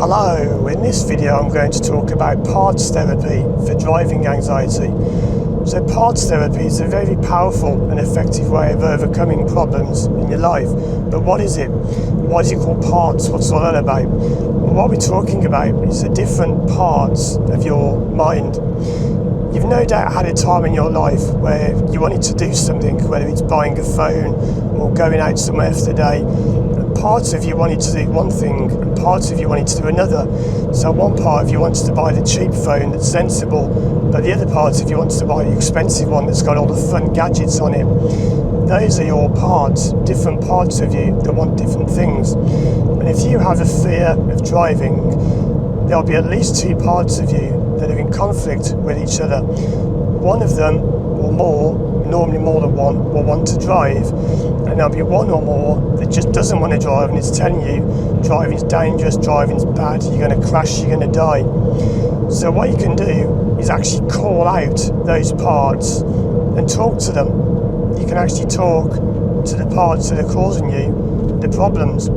Hello, in this video I'm going to talk about parts therapy for driving anxiety. So parts therapy is a very powerful and effective way of overcoming problems in your life. But what is it? Why is it called parts? What's all that about? Well, what we're talking about is the different parts of your mind. You've no doubt had a time in your life where you wanted to do something, whether it's buying a phone or going out somewhere for the day. And parts of you wanted to do one thing and parts of you wanted to do another. So one part of you wants to buy the cheap phone that's sensible, but the other part of you wants to buy the expensive one that's got all the fun gadgets on it. Those are your parts, different parts of you that want different things. And if you have a fear of driving, there'll be at least two parts of you that are in conflict with each other. One of them, or more, normally more than one, will want to drive, and there'll be one or more that just doesn't want to drive and it's telling you driving's dangerous, driving's bad, you're going to crash, you're going to die. So what you can do is actually call out those parts and talk to them. You can actually talk to the parts that are causing you the problems.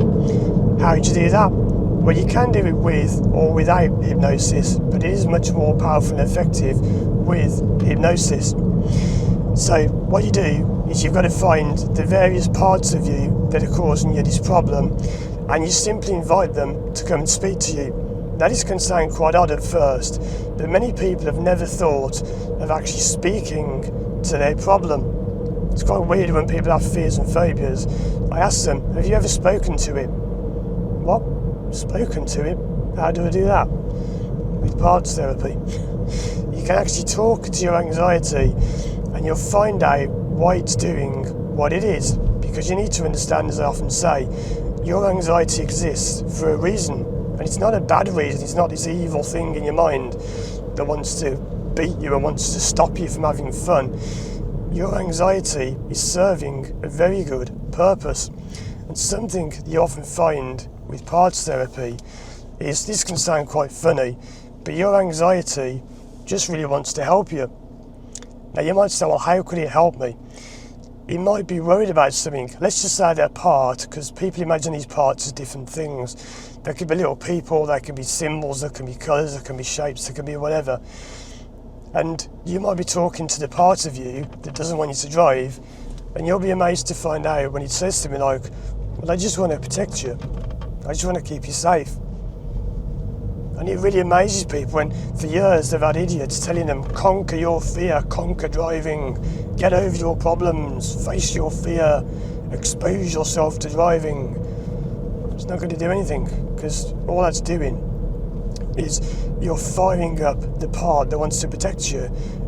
How do you do that? Well, you can do it with or without hypnosis, but it is much more powerful and effective with hypnosis. So what you do is you've got to find the various parts of you that are causing you this problem, and you simply invite them to come and speak to you. Now, this can sound quite odd at first, but many people have never thought of actually speaking to their problem. It's quite weird when people have fears and phobias. I ask them, have you ever spoken to it? What? Spoken to him? How do I do that? With parts therapy. You can actually talk to your anxiety and you'll find out why it's doing what it is, because you need to understand, as I often say, your anxiety exists for a reason, and it's not a bad reason. It's not this evil thing in your mind that wants to beat you and wants to stop you from having fun. Your anxiety is serving a very good purpose, and something you often find with parts therapy is, this can sound quite funny, but your anxiety just really wants to help you. Now you might say, well, how could it help me? It might be worried about something. Let's just say they're part, because people imagine these parts as different things. There could be little people, there can be symbols, there can be colours, there can be shapes, there can be whatever. And you might be talking to the part of you that doesn't want you to drive, and you'll be amazed to find out when it says something like, well, I just want to protect you. I just want to keep you safe. And it really amazes people when for years they've had idiots telling them, conquer your fear, conquer driving, get over your problems, face your fear, expose yourself to driving. It's not going to do anything, because all that's doing is you're firing up the part that wants to protect you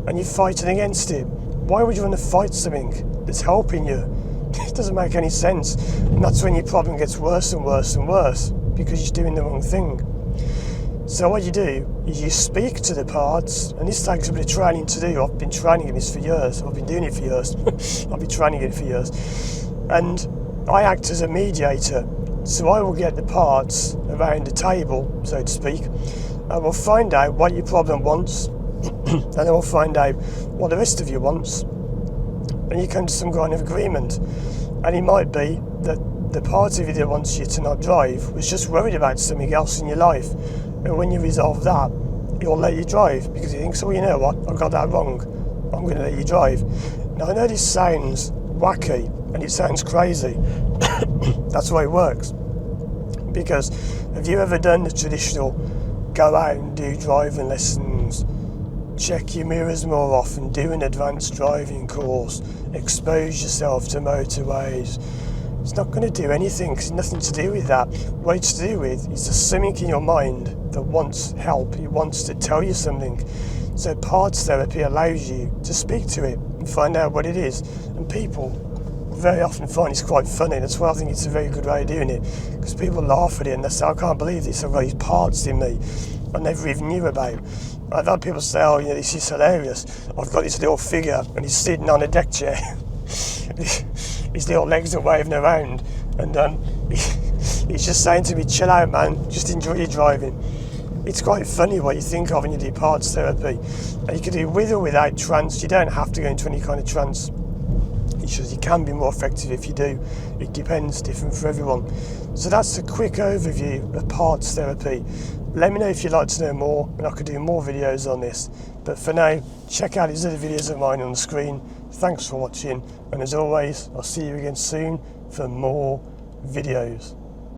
and you're fighting against it. Why would you want to fight something that's helping you? It doesn't make any sense, and that's when your problem gets worse and worse and worse, because you're doing the wrong thing. So what you do is you speak to the parts, and this takes a bit of training to do. I've been training in this for years. I've been doing it for years. I've been training it for years, and I act as a mediator. So I will get the parts around the table, so to speak, and we'll find out what your problem wants, and then we'll find out what the rest of you wants, and you come to some kind of agreement. And it might be that the part of you that wants you to not drive was just worried about something else in your life, and when you resolve that, he'll let you drive, because he thinks, oh, you know what, I got that wrong, I'm going to let you drive. Now, I know this sounds wacky and it sounds crazy. That's the way it works, because have you ever done the traditional go out and do driving lessons, check your mirrors more often, do an advanced driving course, expose yourself to motorways? It's not going to do anything, because it's nothing to do with that. What it's to do with is there's something in your mind that wants help, it wants to tell you something. So parts therapy allows you to speak to it and find out what it is. And people very often find it's quite funny. That's why I think it's a very good way of doing it, because people laugh at it and they say, I can't believe this, I've got these parts in me I never even knew about. I've had people say, oh, you know, this is hilarious. I've got this little figure and he's sitting on a deck chair. His little legs are waving around, and he's just saying to me, chill out, man, just enjoy your driving. It's quite funny what you think of when you do parts therapy. And you can do with or without trance. You don't have to go into any kind of trance. You features. You can be more effective if you do. It depends, different for everyone. So that's a quick overview of parts therapy. Let me know if you'd like to know more, and I could do more videos on this. But for now, check out these other videos of mine on the screen. Thanks for watching, and as always, I'll see you again soon for more videos.